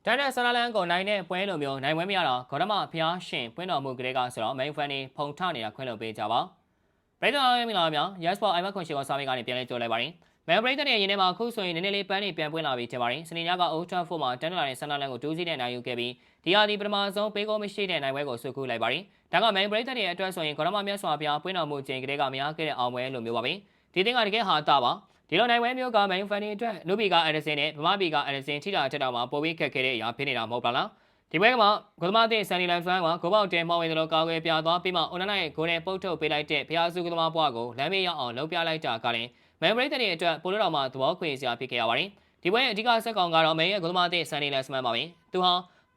တန်တဲ့ဆန္ဒလန်းကိုနိုင်တဲ့ပွဲလိုမျိုးနိုင်ပွဲမရတော့ဂေါတမဖျားရှင်ပွင့်တော်မူကလေးကဆိုတော့မိန်ဖန်နေဖုန်ထနေတာခွင့်လို့ပေးကြပါပရိသတ်အားမင်္ဂလာပါ Yes for I Mac ခွန်ရှိကိုစာမေးကနေပြန်လဲကြိုလိုက်ပါတယ်မဲပရိသတ်ရဲ့ရင်းထဲမှာအခုဆိုရင်နည်းနည်းလေးပန်းနေပြန်ပွင့်လာပြီထင်ပါတယ်စနေညက Old Trafford မှာတန်တလာတဲ့ဆန္ဒလန်းကို2စီးနဲ့နိုင်ယူခဲ့ပြီးဒီဟာဒီပထမဆုံးပေးကိုမရှိတဲ့နိုင်ပွဲကိုဆွတ်ကူးလိုက်ပါတယ်ဒါကမဲပရိသတ်ရဲ့အတွက်ဆိုရင်ဂေါတမမြတ်စွာဘုရားပွင့်တော်မူခြင်းကလေးကမရခဲ့တဲ့အောင်ပွဲလိုမျိုးပါပဲဒီတင်ကတကယ်ဟာတာပါဒီလိုနိုင်ပွဲမျိုးကမိန်ဖန်နေအတွက်လူဘီကအန်ဒဆင်နဲ့ဗမာဘီကအန်ဒဆင်ထိတာထက်တော့မှပိုပြီးခက်ခဲတဲ့အရာဖြစ်နေတာမဟုတ်ပါလားဒီပွဲကမှဂိုသမားတဲ့ဆန်နီလန်ဖန်ကဂိုဘောက်တဲမှောက်ဝင်တယ်လို့ကောက်ွယ်ပြသွားပြီးမှအွန်လိုင်းရဲ့ဂိုးနဲ့ပုတ်ထုတ်ပေးလိုက်တဲ့ဖျားစုဂိုသမားဘွားကိုလမ်းမေးရောက်အောင်လှုပ်ပြလိုက်တာကလည်းမဲဘရိတ်တဲ့အတွက်ပိုလို့တော့မှသဘောခွေစရာဖြစ်ခဲ့ရပါတယ်ဒီပွဲရဲ့အဓိကဆက်ကောင်ကတော့မဲရဲ့ဂိုသမားတဲ့ဆန်နီလန်စမန်ပါပဲသူဟ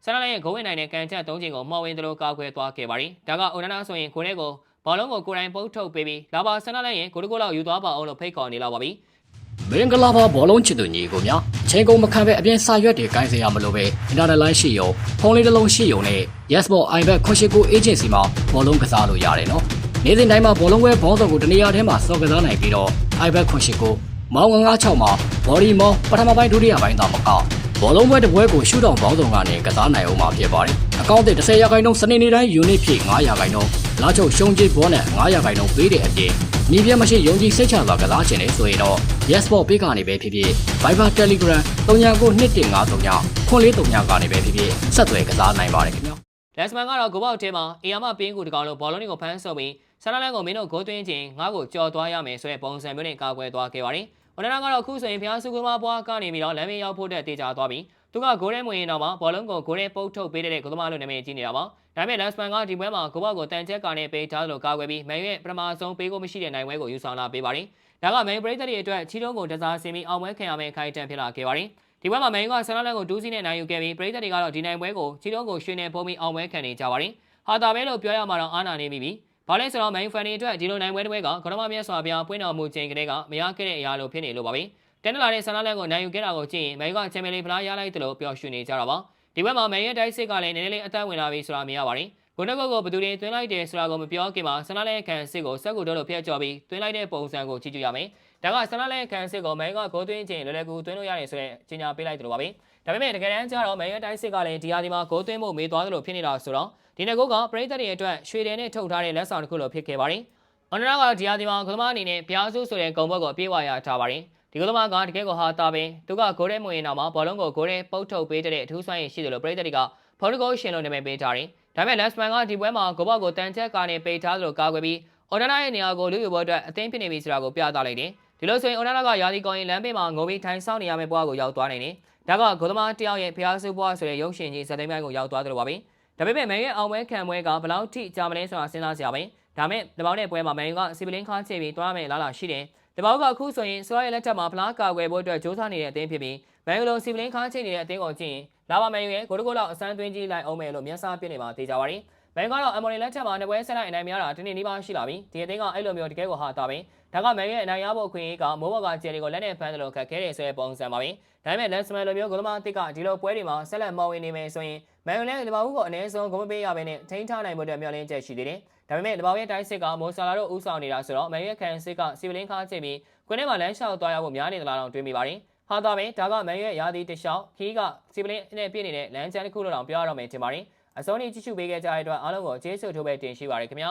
ာဆန်နီလန်ရဲ့ဂိုးဝင်နိုင်တဲ့ကန်ချက်၃ချိန်ကိုမှောက်ဝင်တယ်လို့ကောက်ွယ်သွားခဲ့ပါတယ်ဒါကအွန်လိုင်းဆိုရင်ဂိုးနဲ့ကိုဘောလုံးကိုကိုယ်တိုင်ပုတ်ထုတ်ပေးပြီးလာပါဆန်နီလန်ရဲ့ဂိုးတကူလောက်ယူသွားပါအောင်လို့ဖိတ်ခေါ်နေလောက်ပါပြီမင်္ဂလာပါဘောလုံးချစ်သူညီကိုများချိန်ကုန်မခံပဲအပြင်စာရွက်တွေကိုင်းစရာမလိုပဲ internet line ရှိရုံဖုန်းလေးတစ်လုံးရှိရုံနဲ့ Yes Ball iBet ခွန်ရှိကို agency မှာဘောလုံးကစားလို့ရတယ်နော်နေ့စဉ်တိုင်းမှာဘောလုံးပွဲဘောစုံကိုတနေရာထဲမှာစော်ကစားနိုင်ပြီးတော့ iBet ခွန်ရှိကိုမောင်996မှာ body မောင်ပထမပိုင်းဒုတိယပိုင်းသာမကဘောလုံးပွဲတစ်ပွဲကိုရှုထောင့်ဘောင်းစုံကနေကစားနိုင်အောင်မှာဖြစ်ပါတယ်အကောင့်တစ်10ရာခိုင်နှုန်းစနေနေ့တိုင်း unit ဖြည့်9ရာခိုင်နှုန်းလာချုပ်ရှုံးကြေးဘောနဲ့9ရာခိုင်နှုန်းပေးတဲ့အပြင်ညီပြမရှိယုံကြည်စိတ်ချစွာကစားခြင်းလေဆိုရင်တော့ Yes Ball ပေးကနေပဲဖြစ်ဖြစ် Viber Telegram 399253 9439ကနေပဲဖြစ်ဖြစ်ဆက်သွယ်ကစားနိုင်ပါတယ်ခင်ဗျာလက်စမန်ကတော့ဂိုးပေါက်ထဲမှာအေယာမပင်းကူတကောင်လို့ဘောလုံးတွေကိုဖမ်းဆုပ်ပြီးဆန္ဒလန်းကိုမင်းတို့ဂိုးသွင်းခြင်းငါ့ကိုကြော်သွားရမယ်ဆိုတဲ့ပုံစံမျိုးနဲ့ကာကွယ်သွားခဲ့ပါတယ်။ဝန်ထမ်းကတော့အခုဆိုရင်ဖျားစုကူမဘွားကနေပြီးတော့လမ်းမေးရောက်ဖို့တဲ့တေချာသွားပြီးသူကဂိုးထဲမဝင်တော့မှဘောလုံးကိုဂိုးထဲပုတ်ထုတ်ပေးတဲ့ဂိုးသမားလို့နာမည်ကြီးနေတာပါ။ဒါပေမဲ့လက်စမန်ကဒီပွဲမှာဂိုးပေါက်ကိုတန်ချက်ကာနဲ့ပေးထားလို့ကာကွယ်ပြီးမန်ရဲ့ပထမဆုံးပေးကိုမရှိတဲ့နိုင်ပွဲကိုယူဆောင်လာပေးပါတယ်။ဒါကမန်ပရိသတ်တွေအတွက်ချီတုံးကိုတစားဆင်ပြီးအောင်ပွဲခံရမယ့်ခိုင်တန်ဖြစ်လာခဲ့ပါတယ်။ဒီပွဲမှာမန်ကဆန္ဒလန်းကို2စီးနဲ့နိုင်ယူခဲ့ပြီးပရိသတ်တွေကတော့ဒီနိုင်ပွဲကိုချီတုံးကိုရွှေနဲ့ပုံပြီးအောင်ပွဲခံနေကြပါတယ်။ဟာတာပဲလို့ပြောရမှာတော့အာနာနေပြီ။ဘာလဲဆိုတော့မန်ဖန်နေအတွက်ဒီလိုနိုင်ပွဲတစ်ပွဲကဂရမမြတ်စွာဘုရားပွင့်တော်မူခြင်းကလေးကမရခဲ့တဲ့အရာလိုဖြစ်နေလို့ပါပဲ။တန်တလာတဲ့ဆန္ဒလန်းကိုနိုင်ယူခဲ့တာကိုကြည့်ရင်မန်ကချန်ပီယံလိဖလားရလိုက်တယ်လို့ပြောရွှေ့နေကြတာပါ။ဒီပွဲမှာမန်ရဲ့တိုက်စစ်ကလည်းနည်းနည်းလေးအသက်ဝင်လာပြီဆိုတာမြင်ရပါတယ်။ဂိုနဂိုကိုဘယ်သူတွေသွင်းလိုက်တယ်ဆိုတာကိုမပြောခင်မှာဆန္ဒလန်းခံစစ်ကိုစက်ကူတော့လို့ဖျက်ကျော်ပြီးသွင်းလိုက်တဲ့ပုံစံကိုကြည့်ကြရမယ်။ဒါကဆန္ဒလန်းခံစစ်ကိုမန်ကဂိုးသွင်းခြင်းလွယ်လွယ်ကူသွင်းလို့ရတယ်ဆိုတဲ့ကြေညာပေးလိုက်တယ်လို့ပါပဲ။ဒါပေမဲ့တကယ်တမ်းကျတော့မန်ရဲ့တိုက်စစ်ကလည်းဒီဟာဒီမှာဂိုးသွင်းဖို့မေးသွားတယ်လို့ဖြစ်နေတာဆိုတော့ဒီနဂိုကပရိသတ်တွေအတွက်ရွှေတယ်နဲ့ထုတ်ထားတဲ့လက်ဆောင်တစ်ခုလိုဖြစ်ခဲ့ပါတယ်။အွန်လိုင်းကဒီဟာဒီမှာဂိုသမားအနေနဲ့ပြားစုဆိုတဲ့ဂုံဘက်ကိုပြေးဝရထားပါတယ်။ဒီဂိုသမားကတကယ်ကိုဟာတာပင်သူကဂိုးထဲမဝင်တော့မှဘောလုံးကိုဂိုးထဲပုတ်ထုတ်ပေးတဲ့အထူးစွမ်းရည်ရှိတယ်လို့ပရိသတ်တွေကဖော်တဂိုရှင်လို့နာမည်ပေးထားတယ်။ဒါပေမဲ့လက်စမန်ကဒီပွဲမှာဂိုဘောက်ကိုတန်ချက်ကာနဲ့ပေးထားသလိုကာကွယ်ပြီးအွန်လိုင်းရဲ့နေရာကိုလူယူဖို့အတွက်အသင်းဖြစ်နေပြီဆိုတာကိုပြသလိုက်တယ်။ဒီလိုဆိုရင်အွန်လိုင်းကယာဒီကောင်ရင်လမ်းဘေးမှာငိုပြီးထိုင်ဆောင်နေရမယ့်ဘဝကိုရောက်သွားနိုင်တယ်။ဒါကဂိုသမားတယောက်ရဲ့ဖျားစုဘဝဆိုတဲ့ရုပ်ရှင်ကြီးဇာတ်သိမ်းပိုင်းကိုရောက်သွားတယ်လို့ပါပဲ။ဒါပေမဲ့မန်ရဲ့အောင်ပွဲခံပွဲကဘလောက်ထိကြာမလဲဆိုတာစဉ်းစားစရာပဲ။ဒါမဲ့တပေါင်းတဲ့ပွဲမှာမန်ယူကစီပလင်းခါချေပြီးတွားမယ်လားရှိတယ်။တပေါင်းကအခုဆိုရင်ဆွာရဲ့လက်ထက်မှာဖလားကာကွယ်ဖို့အတွက်စ조사နေတဲ့အသင်းဖြစ်ပြီးမန်ယူလုံးစီပလင်းခါချေနေတဲ့အသင်းကိုကြည့်ရင်လာပါမန်ယူရဲ့ဂိုးတကိုလောက်အစမ်းသွင်းကြီးလိုက်အောင်မယ်လို့မျက်စာပြစ်နေမှာသိကြပါရင်မန်ကတော့အမော်နီလက်ထက်မှာနှစ်ပွဲဆက်လိုက်အနိုင်မရတာတင်းနေနီးပါရှိလာပြီဒီအသင်းကအဲ့လိုမျိုးတကယ်ကိုဟာတာပဲဒါကမန်ရဲ့အနိုင်ရဖို့အခွင့်အရေးကမိုးဘော်ကဂျယ်လီကိုလက်နဲ့ဖမ်းတယ်လို့ခက်ခဲတယ်ဆိုတဲ့ပုံစံပါပဲဒါပေမဲ့လက်စမန်လိုမျိုးဂိုးသမားအသစ်ကဒီလိုပွဲတွေမှာဆက်လက်မော်ဝင်နေမယ်ဆိုရင်မန်ယူလည်းဒီဘောက်ကိုအနည်းဆုံးဂိုးမပေးရဘဲနဲ့ထိန်းထားနိုင်ဖို့အတွက်မျှော်လင့်ချက်ရှိသေးတယ်ဒါပေမဲ့ဒီဘောက်ရဲ့တိုက်စစ်ကမိုဆာလာတို့ဦးဆောင်နေတာဆိုတော့မန်ရဲ့ခံစစ်ကစီပလင်းခါချပြီးကွင်းထဲမှာလမ်းလျှောက်သွားရဖို့များနေသလားတော့တွေးမိပါတယ်ဟာတာပဲဒါကမန်ရဲ့ရာသီတလျှောက်ခီးကစီပလင်းနဲ့ပြည့်နေတဲ့လမ်းချမ်းတစ်ခုလို့တောင်ပြောရတော့မယ်ထင်ပါတယ်အစောနေ့ကြည့်ရှုပေးခဲ့ကြတဲ့အတွက်အားလုံးကိုကျေးဇူးထိုးပဲတင်ရှိပါရခင်ဗျာ